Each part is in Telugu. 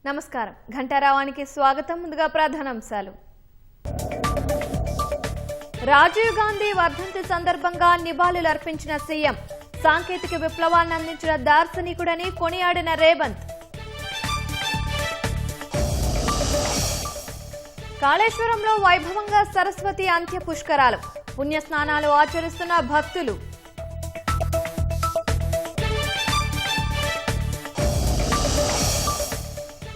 నమస్కారం ఘంటారావానికి స్వాగతం. ముందుగా ప్రధానాంశాలు. రాజీవ్ గాంధీ వర్ధంతి సందర్భంగా నివాళులు అర్పించిన సీఎం. సాంకేతిక విప్లవాన్ని అందించిన దార్శనికుడని కొనియాడిన రేవంత్. కాళేశ్వరంలో వైభవంగా సరస్వతి అంత్య పుష్కరాలు. పుణ్యస్నానాలు ఆచరిస్తున్న భక్తులు.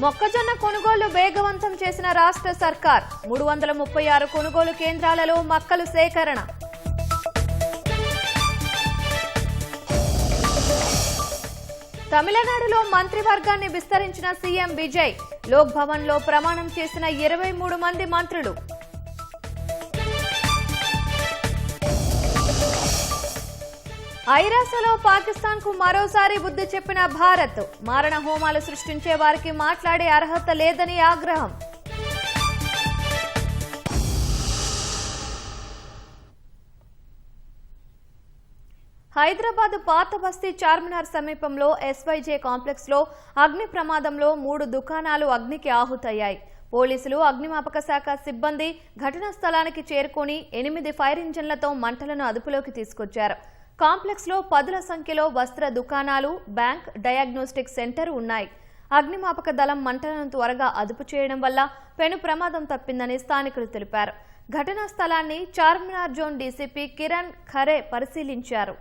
మొక్కజొన్న కొనుగోలు వేగవంతం చేసిన రాష్ట్ర సర్కార్. 336 కొనుగోలు కేంద్రాలలో మక్కలు సేకరణ. తమిళనాడులో మంత్రివర్గాన్ని విస్తరించిన సీఎం విజయ్. లోక్ భవన్ లో ప్రమాణం చేసిన 23 మంది మంత్రులు. ఐరాసలో పాకిస్తాన్ కు మరోసారి బుద్ధి చెప్పిన భారత్. మారణ హోమాలు సృష్టించే వారికి మాట్లాడే అర్హత లేదని ఆగ్రహం. హైదరాబాద్ పాత బస్తీ చార్మినార్ సమీపంలో ఎస్వైజే కాంప్లెక్స్ లో అగ్ని ప్రమాదంలో 3 దుకాణాలు అగ్నికి ఆహుతయ్యాయి. పోలీసులు, అగ్నిమాపక శాఖ సిబ్బంది ఘటనా స్థలానికి చేరుకుని 8 ఫైర్ ఇంజన్లతో మంటలను అదుపులోకి తీసుకొచ్చారు. కాంప్లెక్స్ లో పదుల సంఖ్యలో వస్త్ర దుకాణాలు, బ్యాంక్, డయాగ్నోస్టిక్ సెంటర్ ఉన్నాయి. అగ్నిమాపక దళం మంటలను త్వరగా అదుపు చేయడం వల్ల పెను ప్రమాదం తప్పిందని స్థానికులు తెలిపారు. ఘటనా స్థలాన్ని చార్మినార్ జోన్ డీసీపీ కిరణ్ ఖరే పరిశీలించారు.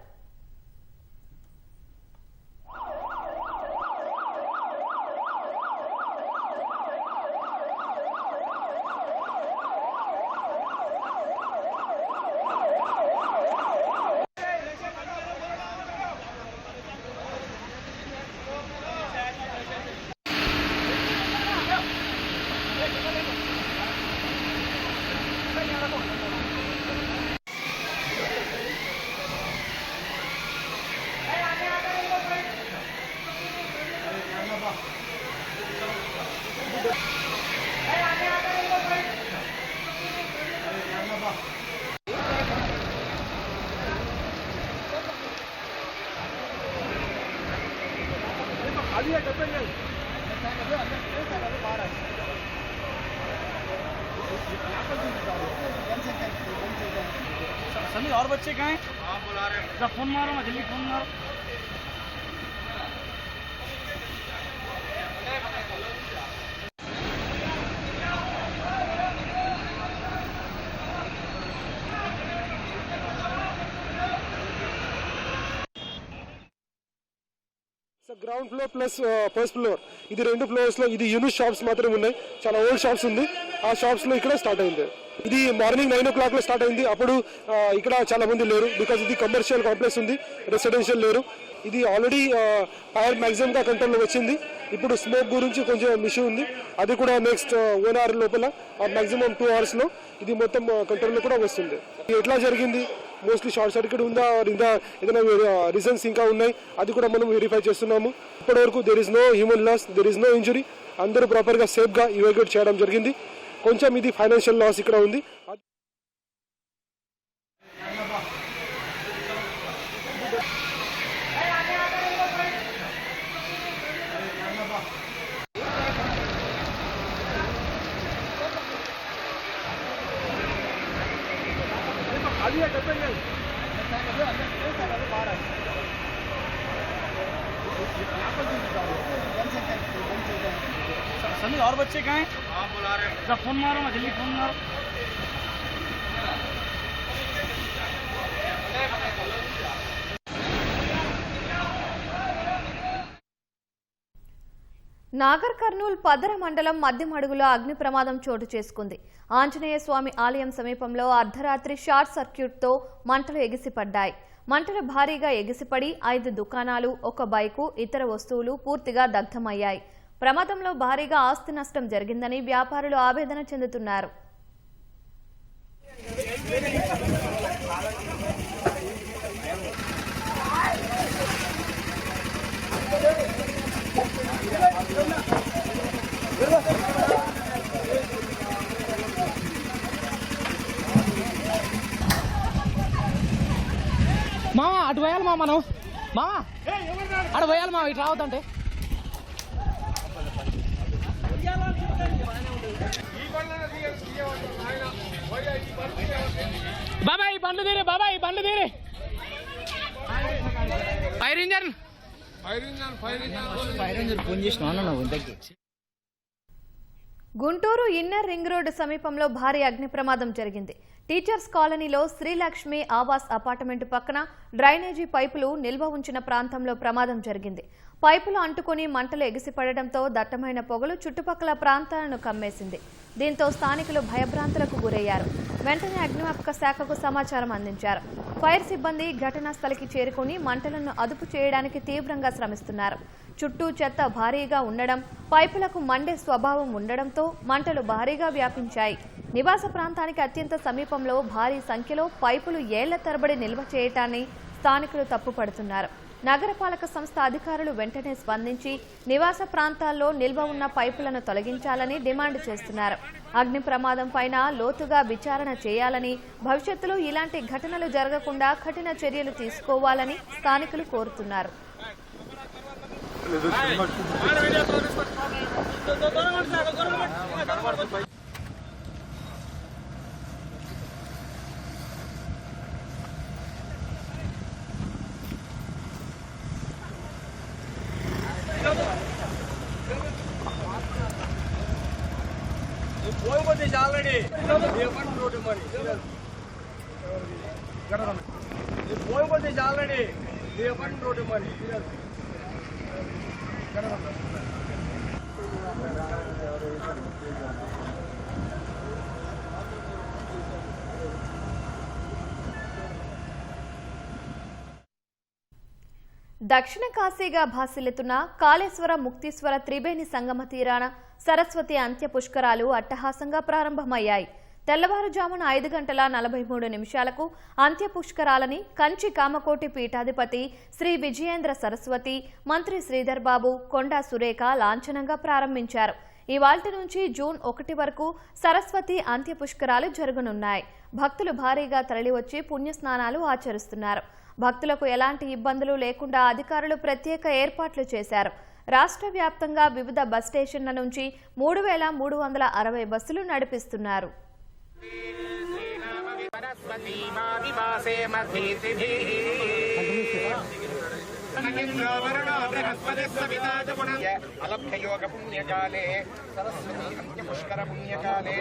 सनी और बच्चे कहाँ हैं? हाँ बुला रहे हैं। फोन मारो, मैं जल्दी फोन मारो। Ground floor plus first floor, ఇది 2 ఫ్లోర్స్ లో ఇది యూనిట్ షాప్స్ మాత్రమే ఉన్నాయి. చాలా ఓల్డ్ షాప్స్ ఉంది. ఆ షాప్స్ లో ఇక్కడ స్టార్ట్ అయింది. ఇది మార్నింగ్ 9 o'clock లో స్టార్ట్ అయింది. అప్పుడు ఇక్కడ చాలా మంది లేరు, బికాజ్ ఇది కమర్షియల్ కాంప్లెక్స్ ఉంది, రెసిడెన్షియల్ లేరు. ఇది ఆల్రెడీ ఫైర్ మ్యాక్సిమం గా కంట్రోల్లో వచ్చింది. ఇప్పుడు స్మోక్ గురించి కొంచెం ఇష్యూ ఉంది, అది కూడా నెక్స్ట్ 1 hour లోపల మ్యాక్సిమం 2 hours లో ఇది మొత్తం కంట్రోల్లో కూడా వస్తుంది. ఎట్లా జరిగింది, మోస్ట్లీ షార్ట్ సర్క్యూట్ ఉందా, ఇంకా ఏదైనా రీజన్స్ ఇంకా ఉన్నాయి, అది కూడా మనం వెరిఫై చేస్తున్నాము. ఇప్పటివరకు there is no human loss, there is no injury. అందరూ ప్రాపర్గా సేఫ్గా ఇవాక్యుయేట్ చేయడం జరిగింది. కొంచెం ఇది ఫైనాన్షియల్ లాస్ ఇక్కడ ఉంది. सनी और बच्चे कहाँ हैं? हाँ बुला रहे हैं। फोन मारो, मैं जल्दी फोन मारो। నాగర్ కర్నూల్ పదర మండలం మధ్యమడుగులో అగ్ని ప్రమాదం చోటు చేసుకుంది. ఆంజనేయ స్వామి ఆలయం సమీపంలో అర్ధరాత్రి షార్ట్ సర్క్యూట్తో మంటలు ఎగిసిపడ్డాయి. మంటలు భారీగా ఎగిసిపడి 5 దుకాణాలు, 1 బైకు, ఇతర వస్తువులు పూర్తిగా దగ్ధమయ్యాయి. ప్రమాదంలో భారీగా ఆస్తి నష్టం జరిగిందని వ్యాపారులు ఆవేదన చెందుతున్నారు. మామ అటు పోయాలి మామ, మనం మామ అటు పోయాలి మామ, ఇటు రావద్దంటే బండి తీరి ఫైర్ ఇంజన్ ఫోన్ చేసిన నువ్వు ఇంతకి. గుంటూరు ఇన్నర్ రింగ్ రోడ్డు సమీపంలో భారీ అగ్ని ప్రమాదం జరిగింది. టీచర్స్ కాలనీలో శ్రీలక్ష్మి ఆవాస్ అపార్ట్మెంట్ పక్కన డ్రైనేజీ పైపులు నిల్వ ఉంచిన ప్రాంతంలో ప్రమాదం జరిగింది. పైపులు అంటుకుని మంటలు ఎగిసిపడడంతో దట్టమైన పొగలు చుట్టుపక్కల ప్రాంతాలను కమ్మేసింది. దీంతో స్థానికులు భయభ్రాంతులకు గురయ్యారు. వెంటనే అగ్నిమాపక శాఖకు సమాచారం అందించారు. ఫైర్ సిబ్బంది ఘటనా స్థలికి చేరుకుని మంటలను అదుపు చేయడానికి తీవ్రంగా శ్రమిస్తున్నారు. చుట్టూ చెత్త భారీగా ఉండడం, పైపులకు మండే స్వభావం ఉండడంతో మంటలు భారీగా వ్యాపించాయి. నివాస ప్రాంతానికి అత్యంత సమీపంలో భారీ సంఖ్యలో పైపులు ఏళ్ల తరబడి నిల్వ చేయటాన్ని స్థానికులు తప్పుపడుతున్నారు. నగరపాలక సంస్థ అధికారులు వెంటనే స్పందించి నివాస ప్రాంతాల్లో నిల్వ ఉన్న పైపులను తొలగించాలని డిమాండ్ చేస్తున్నారు. అగ్ని ప్రమాదం పైన లోతుగా విచారణ చేయాలని, భవిష్యత్తులో ఇలాంటి ఘటనలు జరగకుండా కఠిన చర్యలు తీసుకోవాలని స్థానికులు కోరుతున్నారు. దక్షిణ కాశీగా భాసిల్లుతున్న కాళేశ్వర ముక్తీశ్వర త్రివేణి సంగమ తీరాన సరస్వతి అంత్య పుష్కరాలు అట్టహాసంగా ప్రారంభమయ్యాయి. తెల్లవారుజామున 5:43 అంత్య పుష్కరాలని కంచి కామకోటి పీఠాధిపతి శ్రీ విజయేంద్ర సరస్వతి, మంత్రి శ్రీధర్ బాబు, కొండా సురేఖ లాంఛనంగా ప్రారంభించారు. ఇవాల్టి నుంచి జూన్ 1 వరకు సరస్వతి అంత్య పుష్కరాలు జరగనున్నాయి. భక్తులు భారీగా తరలివచ్చి పుణ్యస్నానాలు ఆచరిస్తున్నారు. భక్తులకు ఎలాంటి ఇబ్బందులు లేకుండా అధికారులు ప్రత్యేక ఏర్పాట్లు చేశారు. రాష్ట్ర వ్యాప్తంగా వివిధ బస్ స్టేషన్ల నుంచి 3,360 బస్సులు నడిపిస్తున్నారు. अलभ्ययोग पुण्यकाले सरस्वती अंत्य पुष्कर पुण्यकाले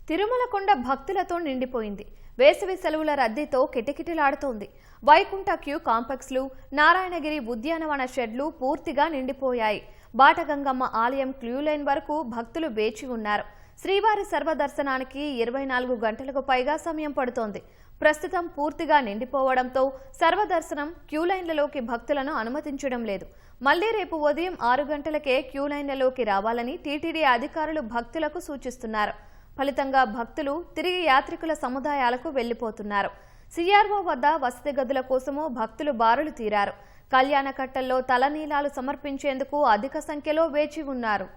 తిరుమలకొండ భక్తులతో నిండిపోయింది. వేసవి సెలవుల రద్దీతో కిటకిటలాడుతోంది. వైకుంఠ క్యూ కాంప్లెక్స్లు, నారాయణగిరి ఉద్యానవన షెడ్లు పూర్తిగా నిండిపోయాయి. బాటగంగమ్మ ఆలయం క్యూలైన్ వరకు భక్తులు వేచి ఉన్నారు. శ్రీవారి సర్వదర్శనానికి 24 గంటలకు పైగా సమయం పడుతోంది. ప్రస్తుతం పూర్తిగా నిండిపోవడంతో సర్వదర్శనం క్యూలైన్లలోకి భక్తులను అనుమతించడం లేదు. మళ్లీ రేపు ఉదయం 6 గంటలకే క్యూలైన్లలోకి రావాలని టీటీడీ అధికారులు భక్తులకు సూచిస్తున్నారు. ఫలితంగా భక్తులు తిరిగి యాత్రికుల సముదాయాలకు వెళ్లిపోతున్నారు. సిఆర్ఓ వద్ద వసతి గదుల కోసమూ భక్తులు బారులు తీరారు. కళ్యాణకట్టల్లో తలనీలాలు సమర్పించేందుకు అధిక సంఖ్యలో వేచి ఉన్నారు.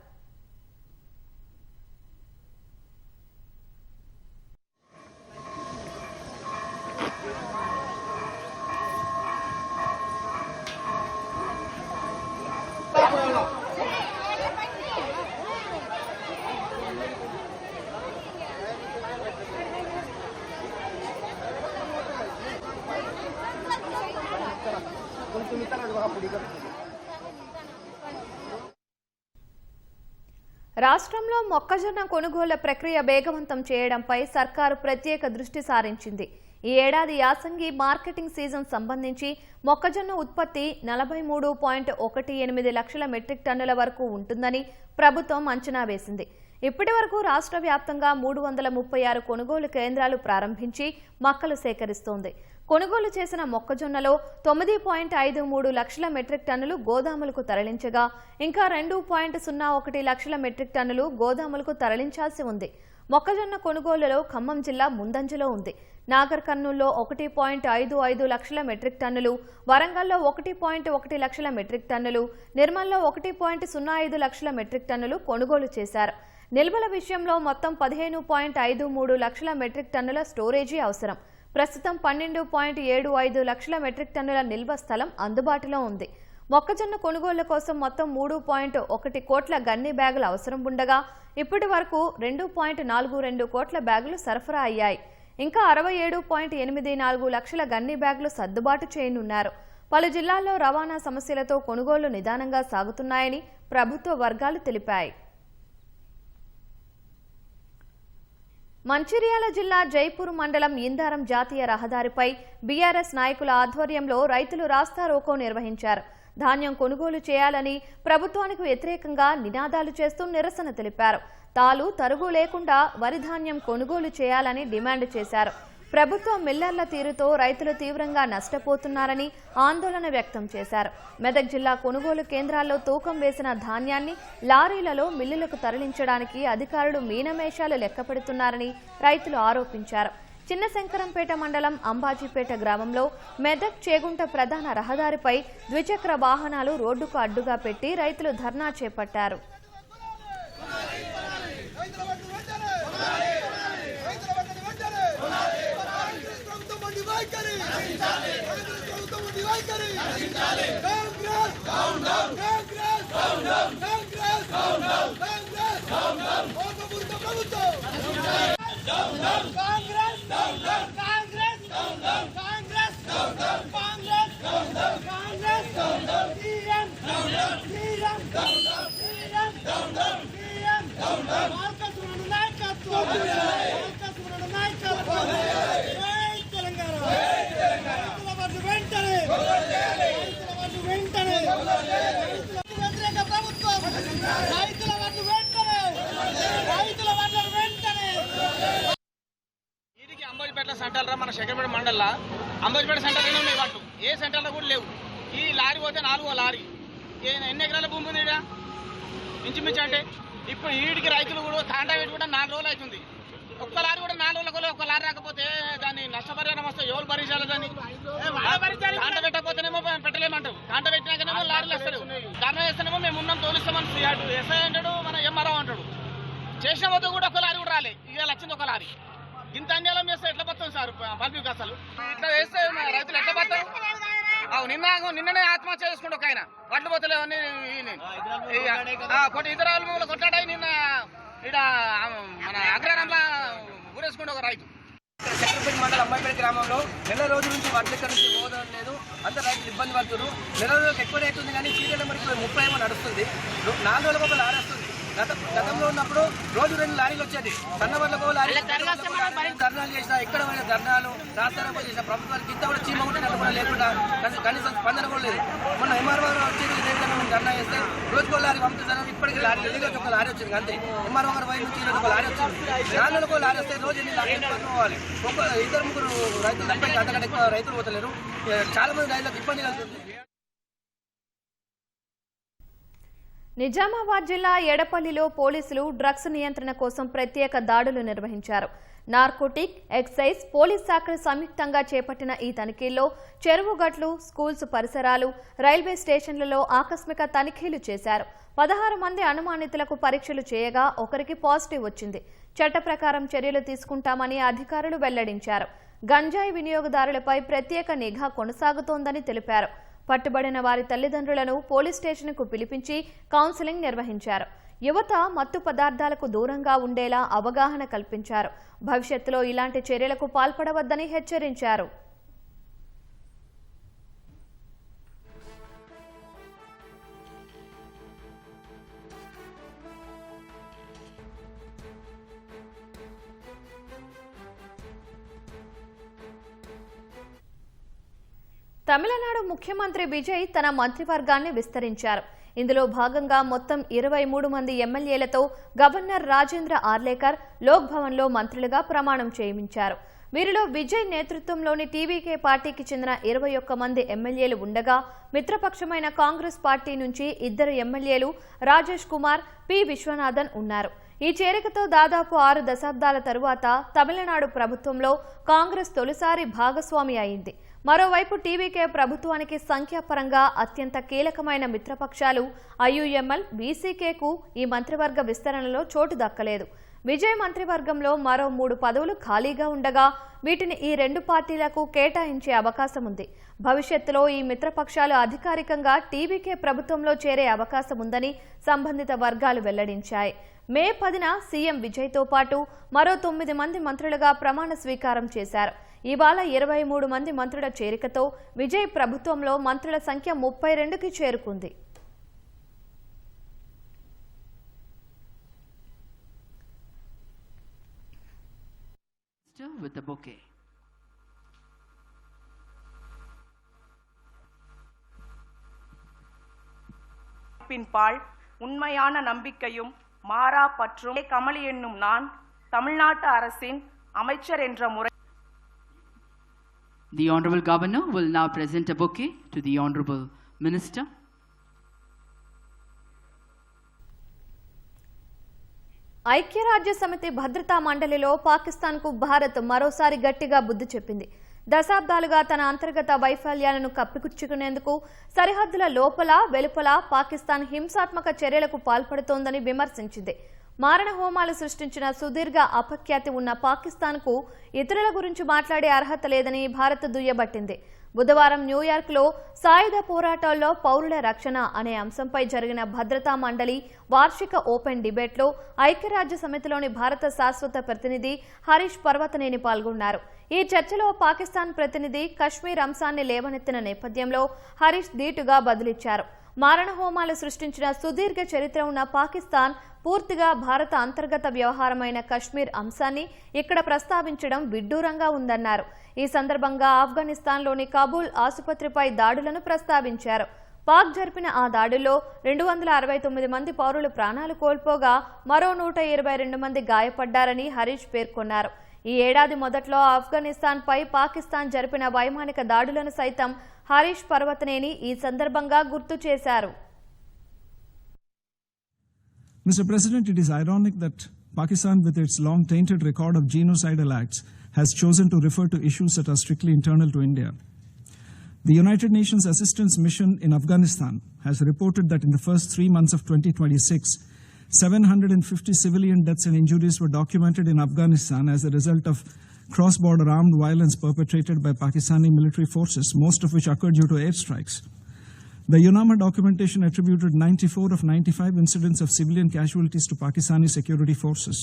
రాష్ట్రంలో మొక్కజొన్న కొనుగోళ్ల ప్రక్రియ వేగవంతం చేయడంపై సర్కారు ప్రత్యేక దృష్టి సారించింది. ఈ ఏడాది యాసంగి మార్కెటింగ్ సీజన్ సంబంధించి మొక్కజొన్న ఉత్పత్తి 43.18 లక్షల మెట్రిక్ టన్నుల వరకు ఉంటుందని ప్రభుత్వం అంచనా వేసింది. ఇప్పటి వరకు రాష్ట్ర వ్యాప్తంగా 336 కొనుగోలు కేంద్రాలు ప్రారంభించి మక్కలు సేకరిస్తోంది. కొనుగోలు చేసిన మొక్కజొన్నలో 9.53 లక్షల మెట్రిక్ టన్నులు గోదాములకు తరలించగా ఇంకా 2.01 లక్షల మెట్రిక్ టన్నులు గోదాములకు తరలించాల్సి ఉంది. మొక్కజొన్న కొనుగోలులో ఖమ్మం జిల్లా ముందంజలో ఉంది. నాగర్ కర్నూల్లో 1.55 లక్షల మెట్రిక్ టన్నులు, వరంగల్లో 1.1 లక్షల మెట్రిక్ టన్నులు, నిర్మల్లో 1.05 లక్షల మెట్రిక్ టన్నులు కొనుగోలు చేశారు. నిల్వల విషయంలో మొత్తం 15.53 లక్షల మెట్రిక్ టన్నుల స్టోరేజీ అవసరం. ప్రస్తుతం 12.75 లక్షల మెట్రిక్ టన్నుల నిల్వ స్థలం అందుబాటులో ఉంది. మొక్కజొన్న కొనుగోళ్ల కోసం మొత్తం 3.1 కోట్ల గన్ని బ్యాగులు అవసరం ఉండగా ఇప్పటి వరకు 2.42 కోట్ల బ్యాగులు సరఫరా అయ్యాయి. ఇంకా 67.84 లక్షల గన్ని బ్యాగులు సర్దుబాటు చేయనున్నారు. పలు జిల్లాల్లో రవాణా సమస్యలతో కొనుగోళ్లు నిదానంగా సాగుతున్నాయని ప్రభుత్వ వర్గాలు తెలిపాయి. మంచిర్యాల జిల్లా జైపూర్ మండలం ఇందారం జాతీయ రహదారిపై బీఆర్ఎస్ నాయకుల ఆధ్వర్యంలో రైతులు రాస్తారోకో నిర్వహించారు. ధాన్యం కొనుగోలు చేయాలని ప్రభుత్వానికి వ్యతిరేకంగా నినాదాలు చేస్తూ నిరసన తెలిపారు. తాలు తరుగు లేకుండా వరి ధాన్యం కొనుగోలు చేయాలని డిమాండ్ చేశారు. ప్రభుత్వ మిల్లర్ల తీరుతో రైతులు తీవ్రంగా నష్టపోతున్నారని ఆందోళన వ్యక్తం చేశారు. మెదక్ జిల్లా కొనుగోలు కేంద్రాల్లో తూకం వేసిన ధాన్యాన్ని లారీలలో మిల్లులకు తరలించడానికి అధికారులు మీనమేషాలు లెక్కపెడుతున్నారని రైతులు ఆరోపించారు. చిన్నశంకరంపేట మండలం అంబాజీపేట గ్రామంలో మెదక్ చేగుంట ప్రధాన రహదారిపై ద్విచక్ర వాహనాలు రోడ్డుకు అడ్డుగా పెట్టి రైతులు ధర్నా చేపట్టారు. సెంటర్ మన శంకరపేట మండల అంబాజీపేట సెంటర్ ఉన్నాయి. వాటి ఏ సెంటర్లో కూడా లేవు. ఈ లారీ పోతే 4వ లారీ. ఎన్ని ఎకరాల భూమి ఉంది ఇక్కడ ఇంచుమించు అంటే ఇప్పుడు వీడికి రైతులు కూడా తాండా పెట్టి కూడా 4 రోజులు అవుతుంది. ఒక్క లారీ కూడా 4 రోజులకు ఒక్క లారీ రాకపోతే దాన్ని నష్టపరిహారం వస్తే ఎవరు భరించాలి? దాన్ని తాంట పెట్టకపోతేనేమో పెట్టలేమంటారు. తాంట పెట్టినాకనేమో లారీలు వస్తారు. ధర్నా చేస్తేనేమో మేము ఉన్నాం తోలిస్తామని అటు ఎస్ఐ అంటాడు, మన ఎంఆర్ఓ అంటాడు. చేసిన పోతే కూడా ఒక లారీ కూడా రాలే. ఇవాళ వచ్చింది ఒక లారీ. ఇంత అన్యాయం చేస్తే ఎట్లా బతాం సార్? పబ్లిక్ అసలు ఇట్లా చేస్తే రైతులు ఎట్లా బతాం? నిన్ననే ఆత్మహత్య చేసుకుంటూ ఒక ఆయన వడ్లు పోతలేవు ఇతర మూల కొట్లాడాయి. నిన్న ఇక్కడ మన అగ్రహారంలో ఊరేసుకుంటూ ఒక రైతు. చక్రపేట మండలం అమ్మాయిపేట గ్రామంలో నెల రోజుల నుంచి వడ్ల ఇక్కడ నుంచి పోవడం లేదు. అందరు రైతులు ఇబ్బంది పడుతున్నారు. నెల రోజులకు ఎక్కువ రేటు ఉంది కానీ సీరియల్ నెంబర్ 30 ఏమో నడుస్తుంది. 4 రోజులకు ఒక లారీ వస్తుంది. గతంలో ఉన్నప్పుడు రోజు 2 లారీలు వచ్చేది. సన్నవర్లకు లారీ ధర్నాలు చేసిన ఎక్కడ పోయిన ధర్నాలు రాస్తారోకో చేసిన ప్రభుత్వానికి ఇంత కూడా చీమ ఉంటే కూడా లేకుండా కనీసం స్పందన కూడా లేదు. మొన్న ఎంఆర్ఓ వచ్చేది మేము ధర్నా చేస్తే రోజుకో లారీ పంపిస్తాను. ఇప్పటికీ లారీ రోజు ఒక లారీ వచ్చింది అంతే. ఎంఆర్ఓ గారి వైపు నుంచి ఒక లారీ వచ్చింది. 4 రోజులకు లారీ వస్తే రోజు 8 లారీలు పోవాలి. 2-3 రైతులు తప్ప అంతకంటే ఎక్కువ రైతులు పోతలేరు. చాలా మంది రైతులకు ఇబ్బంది కలుగుతుంది. నిజామాబాద్ జిల్లా ఎడపల్లిలో పోలీసులు డ్రగ్స్ నియంత్రణ కోసం ప్రత్యేక దాడులు నిర్వహించారు. నార్కోటిక్, ఎక్సైజ్, పోలీస్ శాఖలు సంయుక్తంగా చేపట్టిన ఈ తనిఖీల్లో చెరువుగట్లు, స్కూల్స్ పరిసరాలు, రైల్వే స్టేషన్లలో ఆకస్మిక తనిఖీలు చేశారు. 16 మంది అనుమానితులకు పరీక్షలు చేయగా ఒకరికి పాజిటివ్ వచ్చింది. చట్ట ప్రకారం చర్యలు తీసుకుంటామని అధికారులు వెల్లడించారు. గంజాయి వినియోగదారులపై ప్రత్యేక నిఘా కొనసాగుతోందని తెలిపారు. పట్టుబడిన వారి తల్లిదండ్రులను పోలీస్ స్టేషన్కు పిలిపించి కౌన్సిలింగ్ నిర్వహించారు. యువత మత్తు పదార్థాలకు దూరంగా ఉండేలా అవగాహన కల్పించారు. భవిష్యత్తులో ఇలాంటి చర్యలకు పాల్పడవద్దని హెచ్చరించారు. తమిళనాడు ముఖ్యమంత్రి విజయ్ తన మంత్రివర్గాన్ని విస్తరించారు. ఇందులో భాగంగా మొత్తం 23 మంది ఎమ్మెల్యేలతో గవర్నర్ రాజేంద్ర ఆర్లేకర్ లోక్ భవన్లో మంత్రులుగా ప్రమాణం చేయించారు. వీరిలో విజయ్ నేతృత్వంలోని టీవీకే పార్టీకి చెందిన 21 మంది ఎమ్మెల్యేలు ఉండగా మిత్రపక్షమైన కాంగ్రెస్ పార్టీ నుంచి 2 ఎమ్మెల్యేలు రాజేష్ కుమార్, పి విశ్వనాథన్ ఉన్నారు. ఈ చేరికతో దాదాపు 6 దశాబ్దాల తరువాత తమిళనాడు ప్రభుత్వంలో కాంగ్రెస్ తొలిసారి భాగస్వామి అయింది. మరోవైపు టీవీకే ప్రభుత్వానికి సంఖ్యాపరంగా అత్యంత కీలకమైన మిత్రపక్షాలు ఐయుఎంఎల్, వీసీకేకు ఈ మంత్రివర్గ విస్తరణలో చోటు దక్కలేదు. విజయ్ మంత్రివర్గంలో మరో 3 పదవులు ఖాళీగా ఉండగా వీటిని ఈ 2 పార్టీలకు కేటాయించే అవకాశం ఉంది. భవిష్యత్తులో ఈ మిత్రపక్షాలు అధికారికంగా టీవీకే ప్రభుత్వంలో చేరే అవకాశం ఉందని సంబంధిత వర్గాలు వెల్లడించాయి. మే 10న సీఎం విజయ్తో పాటు మరో 9 మంది మంత్రులుగా ప్రమాణ స్వీకారం చేశారు. ఇవాళ 23 మంది మంత్రుల చేరికతో విజయ్ ప్రభుత్వంలో మంత్రుల సంఖ్య 32కి చేరుకుంది. With a bouquet. பின்பால் உண்மையான நம்பிக்கையும் மாறா பற்றும் கமலி என்னும் நான் தமிழ்நாட்டு அரசின் அமைச்சர் என்ற முறை. The Honorable Governor will now present a bouquet to the Honorable Minister. ఐక్యరాజ్య సమితి భద్రతా మండలిలో పాకిస్తాన్కు భారత్ మరోసారి గట్టిగా బుద్ధి చెప్పింది. దశాబ్దాలుగా తన అంతర్గత వైఫల్యాలను కప్పిపుచ్చుకునేందుకు సరిహద్దుల లోపల వెలుపల పాకిస్తాన్ హింసాత్మక చర్యలకు పాల్పడుతోందని విమర్శించింది. మారణ హోమాలు సృష్టించిన సుదీర్ఘ అపఖ్యాతి ఉన్న పాకిస్తాన్కు ఇతరుల గురించి మాట్లాడే అర్హత లేదని భారత్ దుయ్యబట్టింది. బుధవారం న్యూయార్క్లో సాయుధ పోరాటాల్లో పౌరుల రక్షణ అనే అంశంపై జరిగిన భద్రతా మండలి వార్షిక ఓపెన్ డిబేట్లో ఐక్యరాజ్య సమితిలోని భారత శాశ్వత ప్రతినిధి హరీష్ పర్వతనేని పాల్గొన్నారు. ఈ చర్చలో పాకిస్తాన్ ప్రతినిధి కశ్మీర్ అంశాన్ని లేవనెత్తిన నేపథ్యంలో హరీష్ ధీటుగా బదులిచ్చారు. మారణ హోమాలు సృష్టించిన సుదీర్ఘ చరిత్ర ఉన్న పాకిస్తాన్ పూర్తిగా భారత అంతర్గత వ్యవహారమైన కశ్మీర్ అంశాన్ని ఇక్కడ ప్రస్తావించడం విడ్డూరంగా ఉందన్నారు. ఈ సందర్భంగా ఆఫ్ఘనిస్తాన్లోని కాబూల్ ఆసుపత్రిపై దాడులను ప్రస్తావించారు. పాక్ జరిపిన ఆ దాడుల్లో 269 మంది పౌరులు ప్రాణాలు కోల్పోగా మరో 122 మంది గాయపడ్డారని హరీష్ పేర్కొన్నారు. ఈ ఏడాది మొదట్లో ఆఫ్ఘనిస్తాన్పై పాకిస్తాన్ జరిపిన వైమానిక దాడులను సైతం హరీష్ పర్వతనేని ఈ సందర్భంగా గుర్తు చేశారు. Mr. President, it is ironic that Pakistan, with its long tainted record of genocidal acts, has chosen to refer to issues that are strictly internal to India. The United Nations Assistance Mission in Afghanistan has reported that in the first 3 months of 2026, 750 civilian deaths and injuries were documented in Afghanistan as a result of cross-border armed violence perpetrated by Pakistani military forces, most of which occurred due to airstrikes. The UNAMA documentation attributed 94 of 95 incidents of civilian casualties to Pakistani security forces.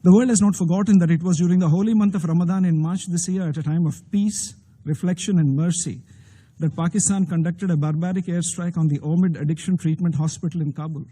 The world has not forgotten that it was during the holy month of Ramadan in March this year, at a time of peace, reflection and mercy, that Pakistan conducted a barbaric airstrike on the Omid Addiction Treatment Hospital in Kabul.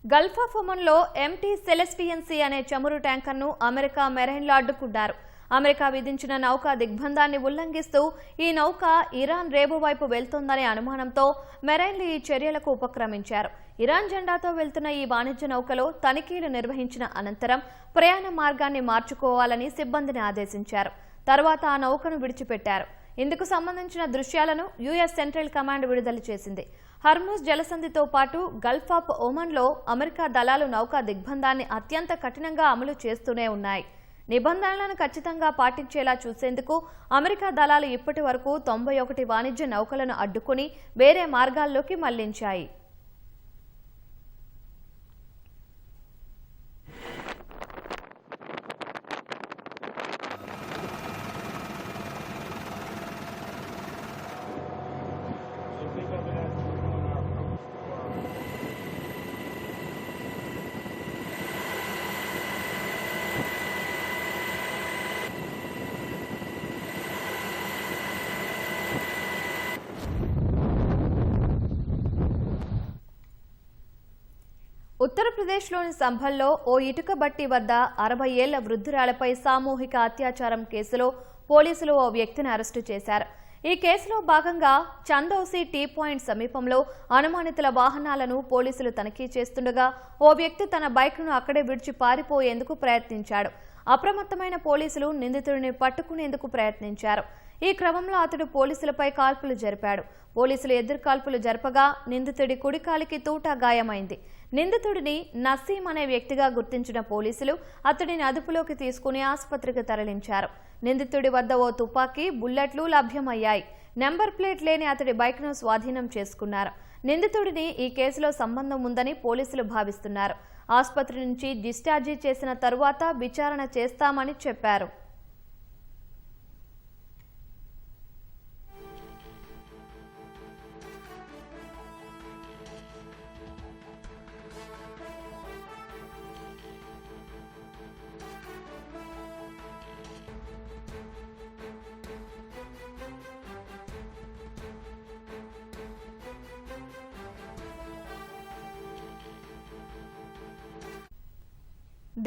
Gulf of ఒమన్లో ఎంటీ సెలెస్టియన్సీ అనే చమురు ట్యాంకర్ను అమెరికా మెరైన్లు అడ్డుకున్నారు. అమెరికా విధించిన నౌక దిగ్బంధాన్ని ఉల్లంఘిస్తూ ఈ నౌక ఇరాన్ రేవు వైపు వెళ్తోందనే అనుమానంతో మెరైన్లు ఈ చర్యలకు ఉపక్రమించారు. ఇరాన్ జెండాతో వెళ్తున్న ఈ వాణిజ్య నౌకలో తనిఖీలు నిర్వహించిన అనంతరం ప్రయాణ మార్గాన్ని మార్చుకోవాలని సిబ్బందిని ఆదేశించారు. తర్వాత ఆ నౌకను విడిచిపెట్టారు. ఇందుకు సంబంధించిన దృశ్యాలను యుఎస్ సెంట్రల్ కమాండ్ విడుదల చేసింది. హర్ముజ్ జలసంధితో పాటు గల్ఫ్ ఆఫ్ ఒమన్లో అమెరికా దళాలు నౌకా దిగ్బంధాన్ని అత్యంత కఠినంగా అమలు చేస్తూనే ఉన్నాయి. నిబంధనలను ఖచ్చితంగా పాటించేలా చూసేందుకు అమెరికా దళాలు ఇప్పటి వరకు 91 వాణిజ్య నౌకలను అడ్డుకుని వేరే మార్గాల్లోకి మళ్లించాయి. ఉత్తరప్రదేశ్లోని సంభల్లో ఓ ఇటుక బట్టి వద్ద 60 ఏళ్ల వృద్ధురాలపై సామూహిక అత్యాచారం కేసులో పోలీసులు ఓ వ్యక్తిని అరెస్టు చేశారు. ఈ కేసులో భాగంగా చందౌసి టీ పాయింట్ సమీపంలో అనుమానితుల వాహనాలను పోలీసులు తనిఖీ చేస్తుండగా ఓ వ్యక్తి తన బైక్ను అక్కడే విడిచి పారిపోయేందుకు ప్రయత్నించాడు. అప్రమత్తమైన పోలీసులు నిందితుడిని పట్టుకునేందుకు ప్రయత్నించారు. ఈ క్రమంలో అతడు పోలీసులపై కాల్పులు జరిపాడు. పోలీసులు ఎదురు కాల్పులు జరపగా నిందితుడి కుడికాలికి తూటా గాయమైంది. నిందితుడిని నసీం అనే వ్యక్తిగా గుర్తించిన పోలీసులు అతడిని అదుపులోకి తీసుకుని ఆసుపత్రికి తరలించారు. నిందితుడి వద్ద ఓ తుపాకీ, బుల్లెట్లు లభ్యమయ్యాయి. నెంబర్ ప్లేట్ లేని అతడి బైక్ను స్వాధీనం చేసుకున్నారు. నిందితుడిని ఈ కేసులో సంబంధం ఉందని పోలీసులు భావిస్తున్నారు. ఆసుపత్రి నుంచి డిశ్చార్జి చేసిన తరువాత విచారణ చేస్తామని చెప్పారు.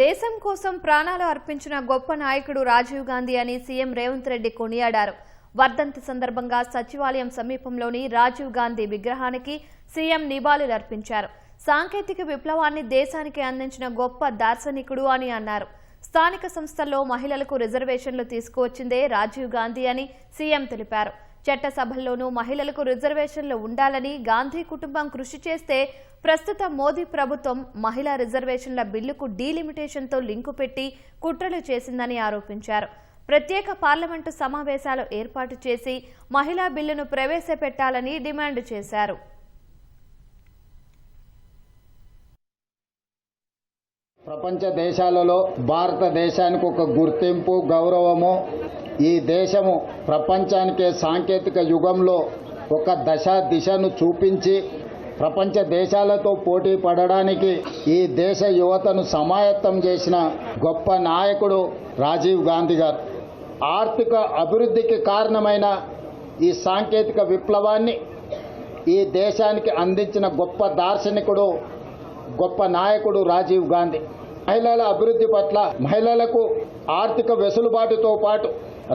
దేశం కోసం ప్రాణాలు అర్పించిన గొప్ప నాయకుడు రాజీవ్ గాంధీ అని సీఎం రేవంత్ రెడ్డి కొనియాడారు. వర్ధంతి సందర్భంగా సచివాలయం సమీపంలోని రాజీవ్ గాంధీ విగ్రహానికి సీఎం నివాళులర్పించారు. సాంకేతిక విప్లవాన్ని దేశానికి అందించిన గొప్ప దార్శనికుడు అని అన్నారు. స్థానిక సంస్థల్లో మహిళలకు రిజర్వేషన్లు తీసుకువచ్చిందే రాజీవ్ గాంధీ అని సీఎం తెలిపారు. చట్టసభల్లోనూ మహిళలకు రిజర్వేషన్లు ఉండాలని గాంధీ కుటుంబం కృషి చేస్తే ప్రస్తుత మోదీ ప్రభుత్వం మహిళా రిజర్వేషన్ల బిల్లుకు డీలిమిటేషన్తో లింకు పెట్టి కుట్రలు చేసిందని ఆరోపించారు. ప్రత్యేక పార్లమెంటు సమావేశాలు ఏర్పాటు చేసి మహిళా బిల్లును ప్రవేశపెట్టాలని డిమాండ్ చేశారు. ప్రపంచ దేశాలలో భారతదేశానికి ఒక గుర్తింపు, గౌరవము, ఈ దేశము ప్రపంచానికే సాంకేతిక యుగంలో ఒక దిశను చూపించి ప్రపంచ దేశాలతో పోటీ పడడానికి ఈ దేశ యువతను సమాయత్తం చేసిన గొప్ప నాయకుడు రాజీవ్ గాంధీ గారు. ఆర్థిక అభివృద్ధికి కారణమైన ఈ సాంకేతిక విప్లవాన్ని ఈ దేశానికి అందించిన గొప్ప దార్శనికుడు, గొప్ప నాయకుడు రాజీవ్ గాంధీ. మహిళల అభివృద్ధి పట్ల, మహిళలకు ఆర్థిక వెసులుబాటుతో పాటు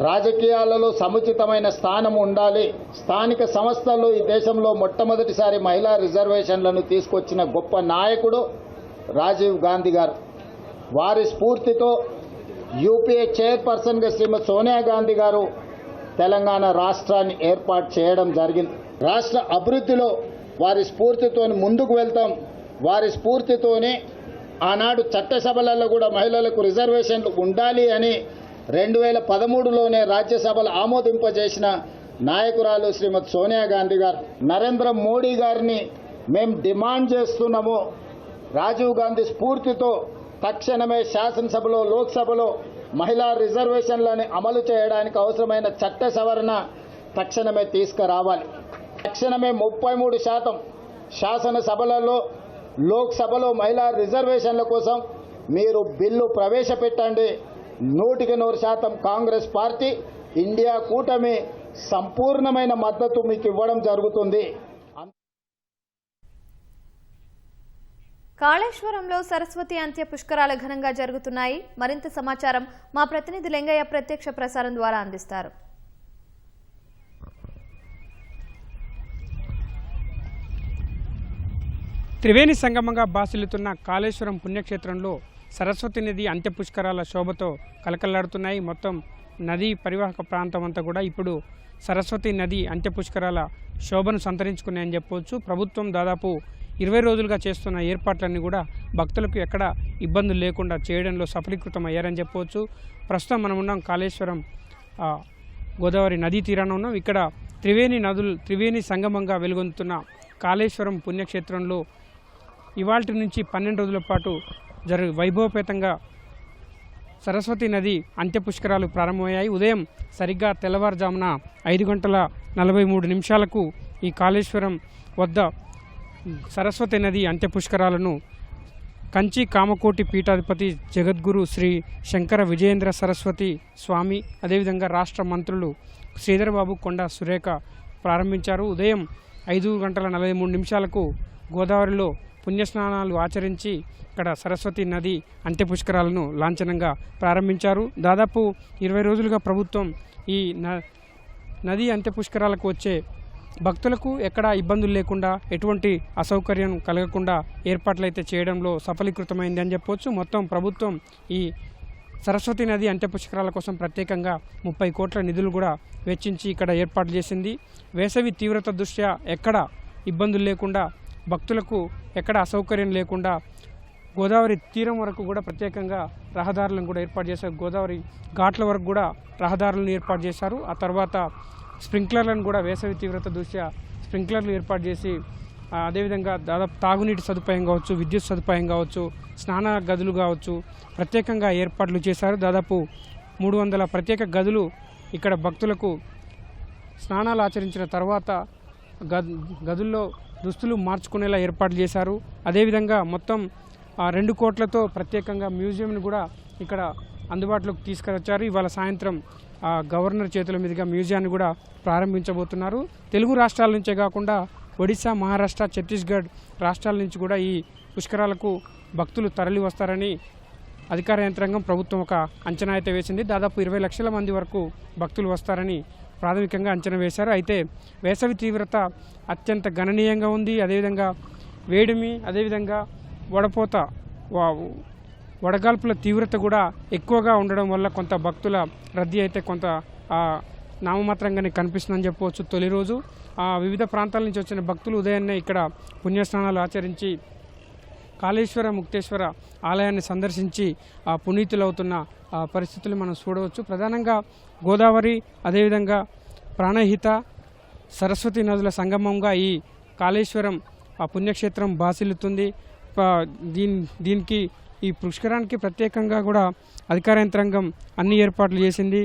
రాజకీయాలలో సముచితమైన స్థానం ఉండాలి. స్థానిక సంస్థల్లో ఈ దేశంలో మొట్టమొదటిసారి మహిళా రిజర్వేషన్లను తీసుకొచ్చిన గొప్ప నాయకుడు రాజీవ్ గాంధీ గారు. వారి స్ఫూర్తితో యూపీఏ చైర్పర్సన్గా శ్రీమతి సోనియా గాంధీ గారు తెలంగాణ రాష్ట్రాన్ని ఏర్పాటు చేయడం జరిగింది. రాష్ట్ర అభివృద్ధిలో వారి స్ఫూర్తితో ముందుకు వెళ్తాం. వారి స్ఫూర్తితోనే ఆనాడు చట్టసభలలో కూడా మహిళలకు రిజర్వేషన్లు ఉండాలి అని 2013లోనే రాజ్యసభలు ఆమోదింపజేసిన నాయకురాలు శ్రీమతి సోనియా గాంధీ గారు. నరేంద్ర మోడీ గారిని మేము డిమాండ్ చేస్తున్నాము, రాజీవ్ గాంధీ స్ఫూర్తితో తక్షణమే శాసనసభలో, లోక్సభలో మహిళా రిజర్వేషన్లను అమలు చేయడానికి అవసరమైన చట్ట సవరణ తక్షణమే తీసుకురావాలి. తక్షణమే 33% శాసనసభలలో, లోక్సభలో మహిళా రిజర్వేషన్ల కోసం మీరు బిల్లు ప్రవేశపెట్టండి. 100% కాంగ్రెస్ పార్టీ, ఇండియా కూటమి సంపూర్ణమైన మద్దతు మీకు ఇవ్వడం జరుగుతుంది. కాళేశ్వరంలో సరస్వతి అంత్య పుష్కరాలు ఘనంగా జరుగుతున్నాయి. మరింత సమాచారం మా ప్రతినిధి లింగయ్య ప్రత్యక్ష ప్రసారం ద్వారా అందిస్తారు. త్రివేణి సంగమంగా బాసిల్లుతున్న కాళేశ్వరం పుణ్యక్షేత్రంలో సరస్వతి నది అంత్య పుష్కరాల శోభతో కలకల్లాడుతున్నాయి. మొత్తం నదీ పరివాహక ప్రాంతం అంతా కూడా ఇప్పుడు సరస్వతి నది అంత్య పుష్కరాల శోభను సంతరించుకున్నాయని చెప్పవచ్చు. ప్రభుత్వం దాదాపు 20 రోజులుగా చేస్తున్న ఏర్పాట్లన్నీ కూడా భక్తులకు ఎక్కడ ఇబ్బందులు లేకుండా చేయడంలో సఫలీకృతం అయ్యారని చెప్పవచ్చు. ప్రస్తుతం మనం ఉన్నాం కాళేశ్వరం గోదావరి నదీ తీరాన ఉన్నాం. ఇక్కడ త్రివేణి సంగమంగా వెలుగొందుతున్న కాళేశ్వరం పుణ్యక్షేత్రంలో ఇవాల్టి నుంచి 12 రోజుల పాటు వైభవపేతంగా సరస్వతి నది అంత్య పుష్కరాలు ప్రారంభమయ్యాయి. ఉదయం సరిగ్గా తెల్లవారుజామున 5:43 ఈ కాళేశ్వరం వద్ద సరస్వతి నది అంత్య పుష్కరాలను కంచి కామకోటి పీఠాధిపతి జగద్గురు శ్రీ శంకర విజయేంద్ర సరస్వతి స్వామి, అదేవిధంగా రాష్ట్ర మంత్రులు శ్రీధర్బాబు, కొండా సురేఖ ప్రారంభించారు. ఉదయం 5:43 గోదావరిలో పుణ్యస్నానాలు ఆచరించి ఇక్కడ సరస్వతి నది అంత్య పుష్కరాలను లాంఛనంగా ప్రారంభించారు. దాదాపు 20 రోజులుగా ప్రభుత్వం ఈ నది అంత్య పుష్కరాలకు వచ్చే భక్తులకు ఎక్కడా ఇబ్బందులు లేకుండా ఎటువంటి అసౌకర్యం కలగకుండా ఏర్పాట్లు అయితే చేయడంలో సఫలీకృతమైంది అని చెప్పవచ్చు. మొత్తం ప్రభుత్వం ఈ సరస్వతి నది అంత్య పుష్కరాల కోసం ప్రత్యేకంగా 30 కోట్ల నిధులు కూడా వెచ్చించి ఇక్కడ ఏర్పాటు చేసింది. వేసవి తీవ్రత దృష్ట్యా ఎక్కడ ఇబ్బందులు లేకుండా భక్తులకు ఎక్కడ అసౌకర్యం లేకుండా గోదావరి తీరం వరకు కూడా ప్రత్యేకంగా రహదారులను కూడా ఏర్పాటు చేశారు. గోదావరి ఘాట్ల వరకు కూడా రహదారులను ఏర్పాటు చేశారు. ఆ తర్వాత స్ప్రింక్లర్లను కూడా వేసవి తీవ్రత దృష్ట్యా స్ప్రింక్లర్లు ఏర్పాటు చేసి అదేవిధంగా దాదాపు తాగునీటి సదుపాయం కావచ్చు, విద్యుత్ సదుపాయం కావచ్చు, స్నాన గదులు కావచ్చు ప్రత్యేకంగా ఏర్పాట్లు చేశారు. దాదాపు 300 ప్రత్యేక గదులు ఇక్కడ భక్తులకు స్నానాలు ఆచరించిన తర్వాత గదుల్లో దుస్తులు మార్చుకునేలా ఏర్పాటు చేశారు. అదేవిధంగా మొత్తం 2 కోట్లతో ప్రత్యేకంగా మ్యూజియంను కూడా ఇక్కడ అందుబాటులోకి తీసుకువచ్చారు. ఇవాళ సాయంత్రం గవర్నర్ చేతుల మీదుగా మ్యూజియాన్ని కూడా ప్రారంభించబోతున్నారు. తెలుగు రాష్ట్రాల నుంచే కాకుండా ఒడిశా, మహారాష్ట్ర, ఛత్తీస్గఢ్ రాష్ట్రాల నుంచి కూడా ఈ పుష్కరాలకు భక్తులు తరలి వస్తారని అధికార యంత్రాంగం ప్రభుత్వం ఒక అంచనా అయితే వేసింది. దాదాపు 20 లక్షల మంది వరకు భక్తులు వస్తారని ప్రాథమికంగా అంచనా వేశారు. అయితే వేసవి తీవ్రత అత్యంత గణనీయంగా ఉంది. అదేవిధంగా వేడిమి, అదేవిధంగా వడపోత, వడగాల్పుల తీవ్రత కూడా ఎక్కువగా ఉండడం వల్ల కొంత భక్తుల రద్దీ అయితే కొంత నామమాత్రంగానే కనిపిస్తుందని చెప్పవచ్చు. తొలి రోజు వివిధ ప్రాంతాల నుంచి వచ్చిన భక్తులు ఉదయాన్నే ఇక్కడ పుణ్యస్నానాలు ఆచరించి కాళేశ్వర, ముక్తేశ్వర ఆలయాన్ని సందర్శించి పునీతులవుతున్న పరిస్థితులు మనం చూడవచ్చు. ప్రధానంగా గోదావరి, అదేవిధంగా ప్రాణహిత, సరస్వతి నదుల సంగమంగా ఈ కాళేశ్వరం పుణ్యక్షేత్రం బాసిల్లుతుంది. దీనికి ఈ పుష్కరానికి ప్రత్యేకంగా కూడా అధికార యంత్రాంగం అన్ని ఏర్పాట్లు చేసింది.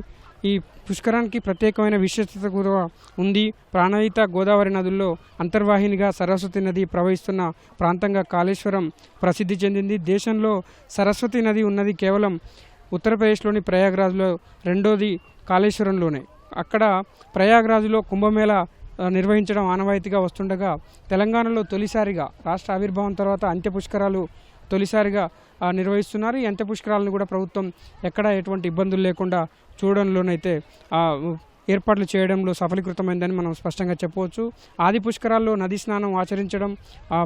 ఈ పుష్కరానికి ప్రత్యేకమైన విశిష్టత కూడా ఉంది. ప్రాణహిత, గోదావరి నదుల్లో అంతర్వాహినిగా సరస్వతి నది ప్రవహిస్తున్న ప్రాంతంగా కాళేశ్వరం ప్రసిద్ధి చెందింది. దేశంలో సరస్వతి నది ఉన్నది కేవలం ఉత్తరప్రదేశ్లోని ప్రయాగ్రాజ్లో, రెండోది కాళేశ్వరంలోనే. అక్కడ ప్రయాగ్రాజ్లో కుంభమేళా నిర్వహించడం ఆనవాయితీగా వస్తుండగా తెలంగాణలో తొలిసారిగా రాష్ట్ర ఆవిర్భావం తర్వాత అంత్య పుష్కరాలు తొలిసారిగా నిర్వహిస్తున్నారు. ఈ అంత్య పుష్కరాలను కూడా ప్రభుత్వం ఎక్కడ ఎటువంటి ఇబ్బందులు లేకుండా చూడడంలోనైతే ఏర్పాట్లు చేయడంలో సఫలీకృతమైందని మనం స్పష్టంగా చెప్పవచ్చు. ఆది పుష్కరాల్లో నది స్నానం ఆచరించడం,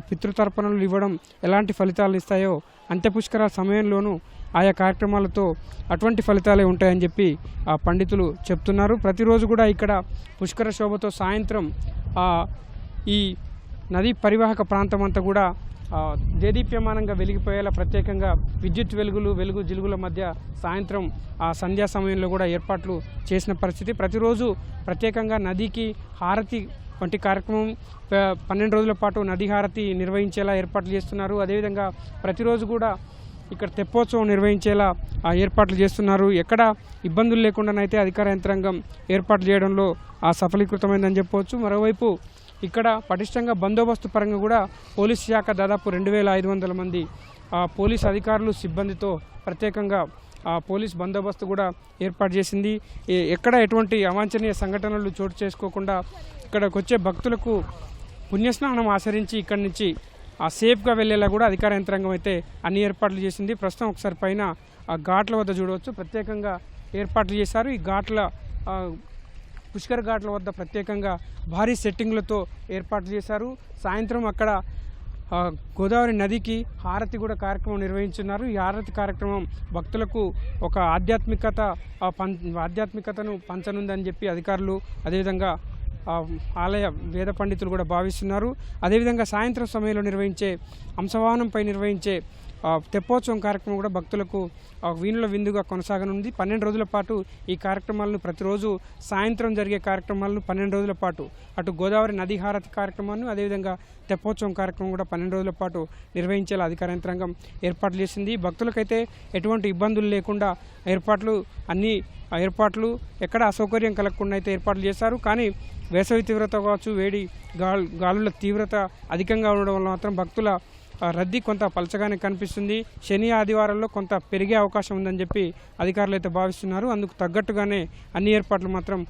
పితృతర్పణలు ఇవ్వడం ఎలాంటి ఫలితాలు ఇస్తాయో అంత్య పుష్కరాల సమయంలోనూ ఆయా కార్యక్రమాలతో అటువంటి ఫలితాలే ఉంటాయని చెప్పి పండితులు చెప్తున్నారు. ప్రతిరోజు కూడా ఇక్కడ పుష్కర శోభతో సాయంత్రం ఈ నదీ పరివాహక ప్రాంతం అంతా కూడా దేదీప్యమానంగా వెలిగిపోయేలా ప్రత్యేకంగా విద్యుత్ వెలుగు జిలుగుల మధ్య సాయంత్రం సంధ్యా సమయంలో కూడా ఏర్పాట్లు చేసిన పరిస్థితి. ప్రతిరోజు ప్రత్యేకంగా నదికి హారతి వంటి కార్యక్రమం 12 రోజుల పాటు నది హారతి నిర్వహించేలా ఏర్పాట్లు చేస్తున్నారు. అదేవిధంగా ప్రతిరోజు కూడా ఇక్కడ తెప్పోత్సవం నిర్వహించేలా ఏర్పాట్లు చేస్తున్నారు. ఎక్కడ ఇబ్బందులు లేకుండానైతే అధికార యంత్రాంగం ఏర్పాట్లు చేయడంలో సఫలీకృతమైందని చెప్పవచ్చు. మరోవైపు ఇక్కడ పటిష్టంగా బందోబస్తు పరంగా కూడా పోలీస్ శాఖ దాదాపు 2500 మంది పోలీస్ అధికారులు, సిబ్బందితో ప్రత్యేకంగా పోలీస్ బందోబస్తు కూడా ఏర్పాటు చేసింది. ఎక్కడ ఎటువంటి అవాంఛనీయ సంఘటనలు చోటు చేసుకోకుండా ఇక్కడికి వచ్చే భక్తులకు పుణ్యస్నానం ఆచరించి ఇక్కడి నుంచి సేఫ్గా వెళ్ళేలా కూడా అధికార యంత్రాంగం అయితే అన్ని ఏర్పాట్లు చేసింది. ప్రస్తుతం ఒకసారి పైన ఘాట్ల వద్ద చూడవచ్చు, ప్రత్యేకంగా ఏర్పాట్లు చేశారు. ఈ పుష్కర్ ఘాట్ల వద్ద ప్రత్యేకంగా భారీ సెట్టింగ్లతో ఏర్పాట్లు చేశారు. సాయంత్రం అక్కడ గోదావరి నదికి హారతి కూడా కార్యక్రమం నిర్వహించున్నారు. ఈ హారతి కార్యక్రమం భక్తులకు ఒక ఆధ్యాత్మికతను పంచనుందని చెప్పి అధికారులు, అదేవిధంగా ఆలయ వేద పండితులు కూడా భావిస్తున్నారు. అదేవిధంగా సాయంత్రం సమయంలో నిర్వహించే అంశవాహనంపై నిర్వహించే తెప్పోత్సవం కార్యక్రమం కూడా భక్తులకు వీణుల విందుగా కొనసాగనుంది. 12 రోజుల పాటు ఈ కార్యక్రమాలను ప్రతిరోజు సాయంత్రం జరిగే కార్యక్రమాలను 12 రోజుల పాటు అటు గోదావరి నది హారతి కార్యక్రమాన్ని, అదేవిధంగా తెప్పోత్సవం కార్యక్రమం కూడా 12 రోజుల పాటు నిర్వహించేలా అధికార యంత్రాంగం ఏర్పాట్లు చేసింది. భక్తులకైతే ఎటువంటి ఇబ్బందులు లేకుండా ఏర్పాట్లు ఎక్కడ అసౌకర్యం కలగకుండా అయితే ఏర్పాట్లు చేశారు. కానీ వేసవి తీవ్రత కావచ్చు, వేడి గాలుల తీవ్రత అధికంగా ఉండడం వల్ల మాత్రం భక్తుల రద్దీ కొంత పలచగానే కనిపిస్తుంది. శని ఆదివారాల్లో కొంత పెరిగే అవకాశం ఉందని చెప్పి అధికారులు అయితే భావిస్తున్నారు. అందుకు తగ్గట్టుగానే అన్ని ఏర్పాట్లు మాత్రం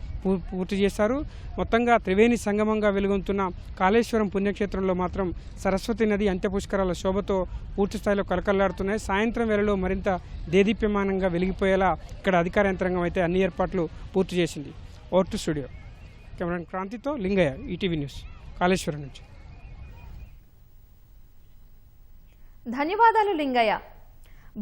పూర్తి చేశారు. మొత్తంగా త్రివేణి సంగమంగా వెలుగొందుతున్న కాళేశ్వరం పుణ్యక్షేత్రంలో మాత్రం సరస్వతి నది అంత్యపుష్కరాల శోభతో పూర్తి స్థాయిలో కలకల్లాడుతున్నాయి. సాయంత్రం వేళలో మరింత దేదీప్యమానంగా వెలిగిపోయేలా ఇక్కడ అధికార యంత్రాంగం అయితే అన్ని ఏర్పాట్లు పూర్తి చేసింది. Over to studio. కెమెరాన్ క్రాంతితో లింగయ్య, ఈటీవీ న్యూస్, కాళేశ్వరం నుంచి. ధన్యవాదాలు లింగయ్య.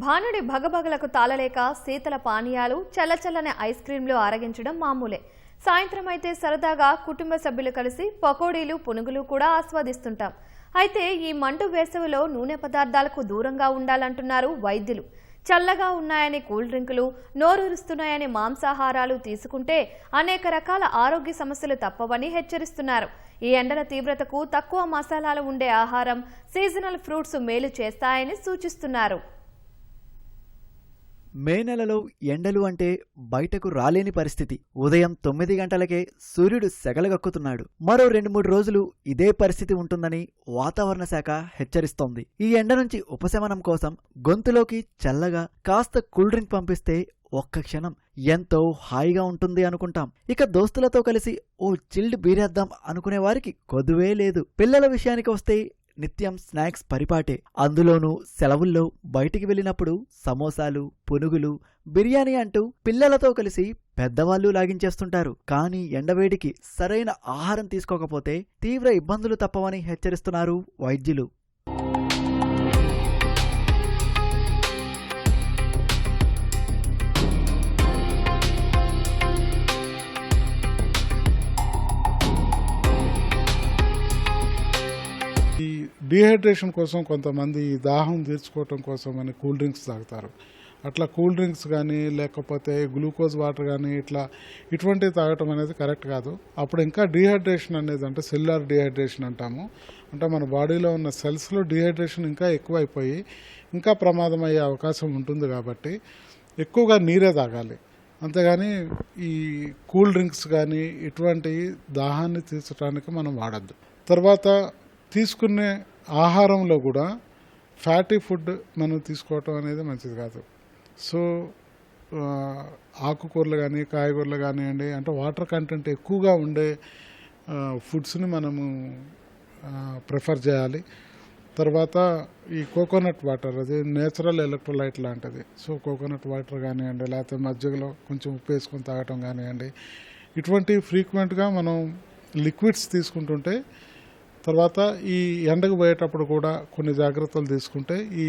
భానుడి భగభగలకు తాళలేక శీతల పానీయాలు, చల్లచల్లని ఐస్ క్రీంలు ఆరగించడం మామూలే. సాయంత్రం అయితే సరదాగా కుటుంబ సభ్యులు కలిసి పకోడీలు, పునుగులు కూడా ఆస్వాదిస్తుంటాం. అయితే ఈ మండు వేసవిలో నూనె పదార్థాలకు దూరంగా ఉండాలంటున్నారు వైద్యులు. చల్లగా ఉన్నాయని కూల్ డ్రింకులు, నోరూరుస్తున్నాయని మాంసాహారాలు తీసుకుంటే అనేక రకాల ఆరోగ్య సమస్యలు తప్పవని హెచ్చరిస్తున్నారు. ఈ ఎండల తీవ్రతకు తక్కువ మసాలాలు ఉండే ఆహారం, సీజనల్ ఫ్రూట్స్ మేలు చేస్తాయని సూచిస్తున్నారు. మే నెలలో ఎండలు అంటే బయటకు రాలేని పరిస్థితి. ఉదయం 9 గంటలకే సూర్యుడు సెగలగక్కుతున్నాడు. మరో 2-3 రోజులు ఇదే పరిస్థితి ఉంటుందని వాతావరణ శాఖ హెచ్చరిస్తోంది. ఈ ఎండ నుంచి ఉపశమనం కోసం గొంతులోకి చల్లగా కాస్త కూల్ డ్రింక్ పంపిస్తే ఒక్క క్షణం ఎంతో హాయిగా ఉంటుంది అనుకుంటాం. ఇక దోస్తులతో కలిసి ఓ చిల్డ్ బీరేద్దాం అనుకునే వారికి కొదువే లేదు. పిల్లల విషయానికి వస్తే నిత్యం స్నాక్స్ పరిపాటే. అందులోనూ సెలవుల్లో బయటికి వెళ్ళినప్పుడు సమోసాలు, పునుగులు, బిర్యానీ అంటూ పిల్లలతో కలిసి పెద్దవాళ్లు లాగించేస్తుంటారు. కానీ ఎండవేడికి సరైన ఆహారం తీసుకోకపోతే తీవ్ర ఇబ్బందులు తప్పవని హెచ్చరిస్తున్నారు వైద్యులు. డీహైడ్రేషన్ కోసం కొంతమంది దాహం తీర్చుకోవటం కోసం అని కూల్ డ్రింక్స్ తాగుతారు. అట్లా కూల్ డ్రింక్స్ కానీ లేకపోతే గ్లూకోజ్ వాటర్ కానీ ఇటువంటివి తాగటం అనేది కరెక్ట్ కాదు. అప్పుడు ఇంకా డీహైడ్రేషన్ అనేది అంటే సెల్యులార్ డీహైడ్రేషన్ అంటాము. అంటే మన బాడీలో ఉన్న సెల్స్లో డీహైడ్రేషన్ ఇంకా ఎక్కువైపోయి ఇంకా ప్రమాదం అయ్యే అవకాశం ఉంటుంది. కాబట్టి ఎక్కువగా నీరే తాగాలి. అంతేగాని ఈ కూల్ డ్రింక్స్ కానీ ఇటువంటి దాహాన్ని తీర్చడానికి మనం వాడద్దు. తర్వాత తీసుకునే ఆహారంలో కూడా ఫ్యాటీ ఫుడ్ మనం తీసుకోవటం అనేది మంచిది కాదు. సో ఆకుకూరలు కానీ కాయగూరలు కానివ్వండి, అంటే వాటర్ కంటెంట్ ఎక్కువగా ఉండే ఫుడ్స్ని మనము ప్రిఫర్ చేయాలి. తర్వాత ఈ కోకోనట్ వాటర్, అది నేచురల్ ఎలక్ట్రోలైట్ లాంటిది. సో కోకోనట్ వాటర్ కానివ్వండి, లేకపోతే మజ్జిగలో కొంచెం ఉప్పు వేసుకొని తాగటం కానివ్వండి, ఇటువంటి ఫ్రీక్వెంట్గా మనం లిక్విడ్స్ తీసుకుంటుంటే, తర్వాత ఈ ఎండకు పోయేటప్పుడు కూడా కొన్ని జాగ్రత్తలు తీసుకుంటే ఈ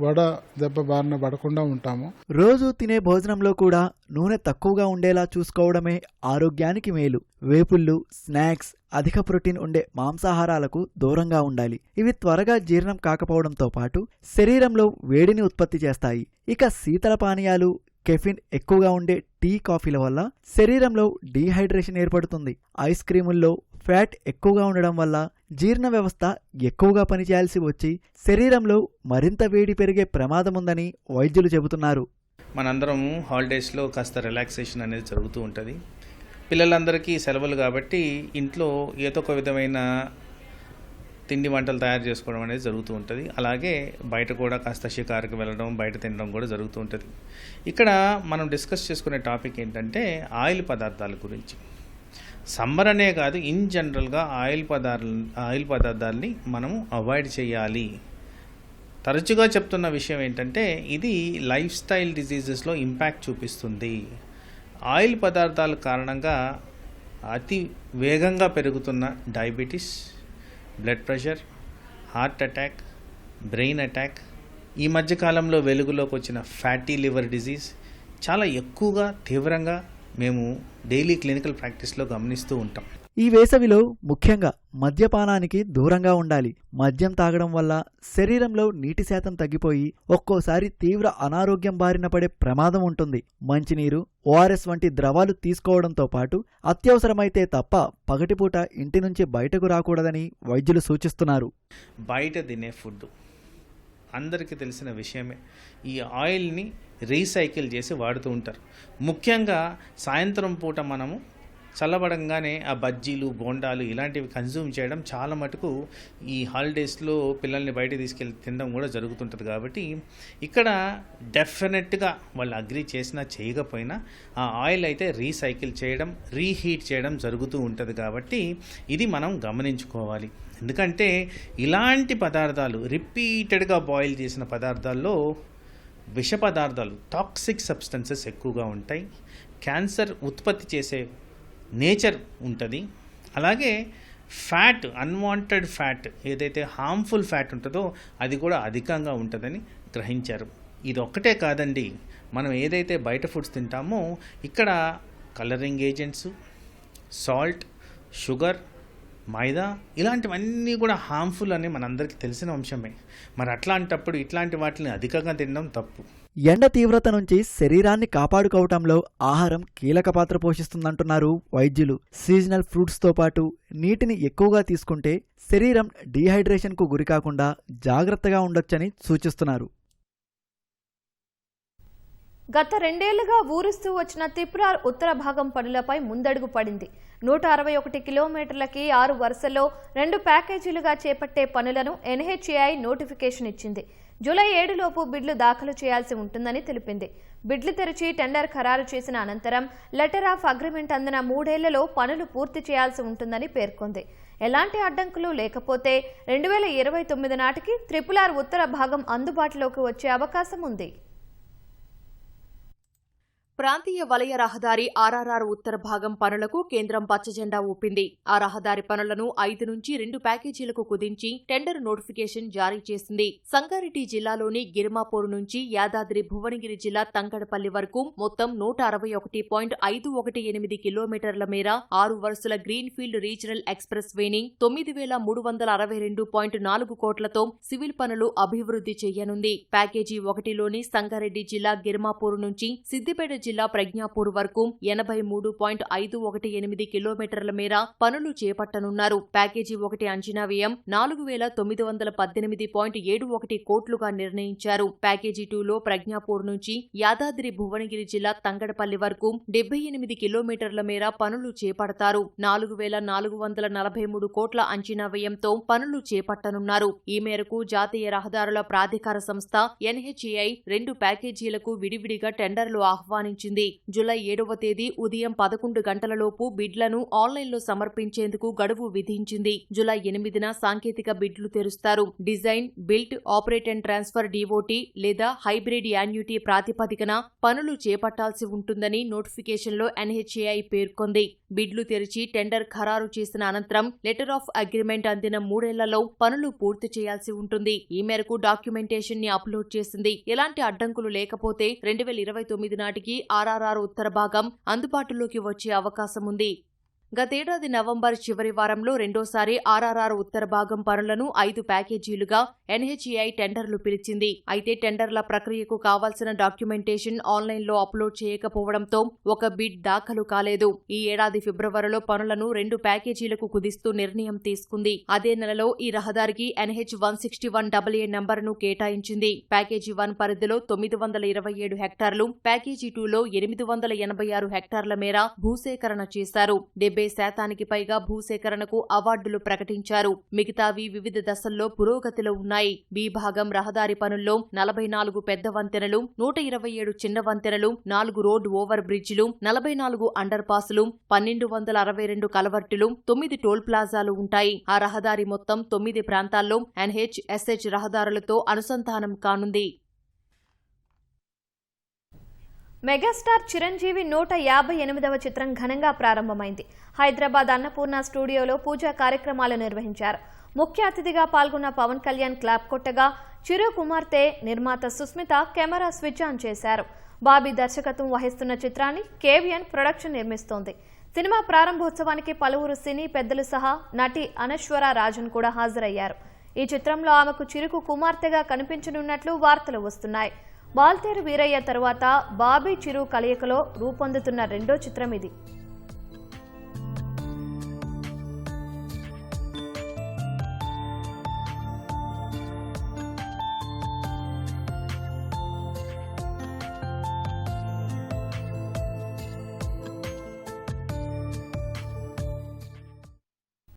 వడ దెబ్బ బారిన పడకుండా ఉంటాము. రోజు తినే భోజనంలో కూడా నూనె తక్కువగా ఉండేలా చూసుకోవడమే ఆరోగ్యానికి మేలు. వేపుళ్ళు, స్నాక్స్, అధిక ప్రోటీన్ ఉండే మాంసాహారాలకు దూరంగా ఉండాలి. ఇవి త్వరగా జీర్ణం కాకపోవడంతో పాటు శరీరంలో వేడిని ఉత్పత్తి చేస్తాయి. ఇక శీతల పానీయాలు, కెఫిన్ ఎక్కువగా ఉండే టీ, కాఫీల వల్ల శరీరంలో డీహైడ్రేషన్ ఏర్పడుతుంది. ఐస్ క్రీముల్లో ఫ్యాట్ ఎక్కువగా ఉండడం వల్ల జీర్ణ వ్యవస్థ ఎక్కువగా పనిచేయాల్సి వచ్చి శరీరంలో మరింత వేడి పెరిగే ప్రమాదం ఉందని వైద్యులు చెబుతున్నారు. మనందరం హాలిడేస్లో కాస్త రిలాక్సేషన్ అనేది జరుగుతూ ఉంటుంది. పిల్లలందరికీ సెలవులు కాబట్టి ఇంట్లో ఏదో ఒక విధమైన తిండి వంటలు తయారు చేసుకోవడం అనేది జరుగుతూ ఉంటుంది. అలాగే బయట కూడా కాస్త షికారుకు వెళ్ళడం, బయట తినడం కూడా జరుగుతూ ఉంటుంది. ఇక్కడ మనం డిస్కస్ చేసుకునే టాపిక్ ఏంటంటే ఆయిల్ పదార్థాల గురించి. సమ్మర్ అనే కాదు, ఇన్ జనరల్గా ఆయిల్ పదార్థాలని మనము అవాయిడ్ చేయాలి. తరచుగా చెప్తున్న విషయం ఏంటంటే ఇది లైఫ్ స్టైల్ డిజీజెస్లో ఇంపాక్ట్ చూపిస్తుంది. ఆయిల్ పదార్థాల కారణంగా అతి వేగంగా పెరుగుతున్న diabetes, blood pressure, heart attack, brain attack, ఈ మధ్యకాలంలో వెలుగులోకి వచ్చిన ఫ్యాటీ లివర్ డిజీజ్ చాలా ఎక్కువగా తీవ్రంగా మేము డైలీ క్లినికల్ ప్రాక్టీస్లో గమనిస్తూ ఉంటాం. ఈ వేసవిలో ముఖ్యంగా మద్యపానానికి దూరంగా ఉండాలి. మద్యం తాగడం వల్ల శరీరంలో నీటి శాతం తగ్గిపోయి ఒక్కోసారి తీవ్ర అనారోగ్యం బారిన పడే ప్రమాదం ఉంటుంది. మంచినీరు, ఓఆర్ఎస్ వంటి ద్రవాలు తీసుకోవడంతో పాటు అత్యవసరమైతే తప్ప పగటిపూట ఇంటి నుంచి బయటకు రాకూడదని వైద్యులు సూచిస్తున్నారు. బయట తినే ఫుడ్ అందరికీ తెలిసిన విషయమే. ఈ ఆయిల్ని రీసైకిల్ చేసి వాడుతూ ఉంటారు. ముఖ్యంగా సాయంత్రం పూట మనము చల్లబడంగానే ఆ బజ్జీలు బోండాలు ఇలాంటివి కన్జ్యూమ్ చేయడం చాలా మటుకు ఈ హాలిడేస్లో పిల్లల్ని బయట తీసుకెళ్ళి తినడం కూడా జరుగుతుంటుంది. కాబట్టి ఇక్కడ డెఫినెట్గా వాళ్ళు అగ్రీ చేసినా చేయకపోయినా ఆ ఆయిల్ అయితే రీసైకిల్ చేయడం, రీహీట్ చేయడం జరుగుతూ ఉంటుంది. కాబట్టి ఇది మనం గమనించుకోవాలి. ఎందుకంటే ఇలాంటి పదార్థాలు రిపీటెడ్గా బాయిల్ చేసిన పదార్థాల్లో విష పదార్థాలు, టాక్సిక్ సబ్స్టెన్సెస్ ఎక్కువగా ఉంటాయి. క్యాన్సర్ ఉత్పత్తి చేసే నేచర్ ఉంటుంది. అలాగే ఫ్యాట్, అన్వాంటెడ్ ఫ్యాట్, ఏదైతే హార్మ్ఫుల్ ఫ్యాట్ ఉంటుందో అది కూడా అధికంగా ఉంటుందని గ్రహించారు. ఇది ఒక్కటే కాదండి, మనం ఏదైతే బయట ఫుడ్స్ తింటామో ఇక్కడ కలరింగ్ ఏజెంట్స్, సాల్ట్, షుగర్, మైదా ఇలాంటివన్నీ కూడా హార్మ్ఫుల్ అని మనందరికీ తెలిసిన అంశమే. మరి అట్లాంటప్పుడు ఇట్లాంటి వాటిని అధికంగా తినడం తప్పు. ఎండ తీవ్రత నుంచి శరీరాన్ని కాపాడుకోవటంలో ఆహారం కీలక పాత్ర పోషిస్తుందంటున్నారు వైద్యులు. సీజనల్ ఫ్రూట్స్తో పాటు నీటిని ఎక్కువగా తీసుకుంటే శరీరం డీహైడ్రేషన్కు గురికాకుండా జాగ్రత్తగా ఉండొచ్చని సూచిస్తున్నారు. గత 2 ఏళ్లుగా ఊరిస్తూ వచ్చిన త్రిపురార్ ఉత్తర భాగం పనులపై ముందడుగు పడింది. 161 కిలోమీటర్లకి 6 వరుసల్లో 2 ప్యాకేజీలుగా చేపట్టే పనులను NHAI నోటిఫికేషన్ ఇచ్చింది. జూలై 7 లోపు బిడ్లు దాఖలు చేయాల్సి ఉంటుందని తెలిపింది. బిడ్లు తెరిచి టెండర్ ఖరారు చేసిన అనంతరం లెటర్ ఆఫ్ అగ్రిమెంట్ అందిన 3 ఏళ్లలో పనులు పూర్తి చేయాల్సి ఉంటుందని పేర్కొంది. ఎలాంటి అడ్డంకులు లేకపోతే 2029 నాటికి త్రిపురార్ ఉత్తర భాగం అందుబాటులోకి వచ్చే అవకాశం ఉంది. ప్రాంతీయ వలయ రహదారి RRR ఉత్తర భాగం పనులకు కేంద్రం పచ్చజెండా ఊపింది. ఆ రహదారి పనులను 5 నుంచి 2 ప్యాకేజీలకు కుదించి టెండర్ నోటిఫికేషన్ జారీ చేసింది. సంగారెడ్డి జిల్లాలోని గిరిమాపూర్ నుంచి యాదాద్రి భువనగిరి జిల్లా తంగడపల్లి వరకు మొత్తం 161.518 కిలోమీటర్ల మేర 6 వరుసల గ్రీన్ ఫీల్డ్ రీజనల్ ఎక్స్ప్రెస్ వేని 9362.4 కోట్లతో సివిల్ పనులు అభివృద్ధి చేయనుంది. ప్యాకేజీ 1లోని సంగారెడ్డి జిల్లా గిరిమాపూర్ నుంచి సిద్దిపేట జిల్లా ప్రజ్ఞాపూర్ వరకు 83.518 కిలోమీటర్ల మేర పనులు చేపట్టనున్నారు. ప్యాకేజీ 1 అంచనా వ్యయం 4918.71 కోట్లుగా నిర్ణయించారు. ప్యాకేజీ 2లో ప్రజ్ఞాపూర్ నుంచి యాదాద్రి భువనగిరి జిల్లా తంగడపల్లి వరకు 78 కిలోమీటర్ల మేర పనులు చేపడతారు. 4443 కోట్ల అంచనా వ్యయంతో పనులు చేపట్టనున్నారు. ఈ మేరకు జాతీయ రహదారుల ప్రాధికార సంస్థ NHAI 2 ప్యాకేజీలకు విడివిడిగా టెండర్లు ఆహ్వానించింది. జూలై 7వ తేదీ ఉదయం 11 గంటలలోపు బిడ్లను ఆన్లైన్లో సమర్పించేందుకు గడువు విధించింది. జూలై 8న సాంకేతిక బిడ్లు తెరుస్తారు. Design, built, operate and transfer DOT లేదా హైబ్రిడ్ యాన్యుటీ ప్రాతిపదికన పనులు చేపట్టాల్సి ఉంటుందని నోటిఫికేషన్లో NHAI పేర్కొంది. బిడ్లు తెరిచి టెండర్ ఖరారు చేసిన అనంతరం లెటర్ ఆఫ్ అగ్రిమెంట్ అందిన 3 ఏళ్లలో పనులు పూర్తి చేయాల్సి ఉంటుంది. ఈ మేరకు డాక్యుమెంటేషన్ ని అప్లోడ్ చేసింది. ఎలాంటి అడ్డంకులు లేకపోతే 2029 నాటికి RRR ఉత్తర భాగం అందుబాటులోకి వచ్చే అవకాశం ఉంది. గతేడాది నవంబర్ చివరి వారంలో రెండోసారి RRR ఉత్తర భాగం పనులను 5 ప్యాకేజీలుగా NHAI టెండర్లు పిలిచింది. అయితే టెండర్ల ప్రక్రియకు కావాల్సిన డాక్యుమెంటేషన్ ఆన్లైన్లో అప్లోడ్ చేయకపోవడంతో ఒక బిడ్ దాఖలు కాలేదు. ఈ ఏడాది ఫిబ్రవరిలో పనులను 2 ప్యాకేజీలకు కుదిస్తూ నిర్ణయం తీసుకుంది. అదే నెలలో ఈ రహదారికి NH 161AA నంబరును కేటాయించింది. ప్యాకేజీ 1 పరిధిలో 927 హెక్టార్లు, ప్యాకేజీ 2లో 886 హెక్టార్ల మేర భూసేకరణ చేశారు. 70% పైగా భూసేకరణకు అవార్డులు ప్రకటించారు. మిగతావి వివిధ దశల్లో పురోగతిలో ఉన్నాయి. బి భాగం రహదారి పనుల్లో 44 పెద్ద వంతెనలు, 127 చిన్న వంతెనలు, 4 రోడ్ ఓవర్ బ్రిడ్జిలు, 44 అండర్ పాసులు, 1262 కలవర్టులు, 9 టోల్ ప్లాజాలు ఉంటాయి. ఆ రహదారి మొత్తం 9 ప్రాంతాల్లో NH, SH రహదారులతో అనుసంధానం కానుంది. మెగాస్టార్ చిరంజీవి 158వ చిత్రం ఘనంగా ప్రారంభమైంది. హైదరాబాద్ అన్నపూర్ణ స్టూడియోలో పూజా కార్యక్రమాలు నిర్వహించారు. ముఖ్య అతిథిగా పాల్గొన్న పవన్ కళ్యాణ్ క్లాప్ కొట్టగా చిరు కుమార్తె నిర్మాత సుస్మిత కెమెరా స్విచ్ ఆన్ చేశారు. బాబీ దర్శకత్వం వహిస్తున్న చిత్రాన్ని KVN ప్రొడక్షన్ నిర్మిస్తోంది. సినిమా ప్రారంభోత్సవానికి పలువురు సినీ పెద్దలు సహా నటి అనశ్వర రాజన్ కూడా హాజరయ్యారు. ఈ చిత్రంలో ఆమెకు చిరుకు కుమార్తెగా కనిపించనున్నట్లు వార్తలు వస్తున్నాయి. వాల్తేరు వీరయ్య తరువాత బాబీ చిరు కలయికలో రూపొందుతున్న రెండో చిత్రం ఇది.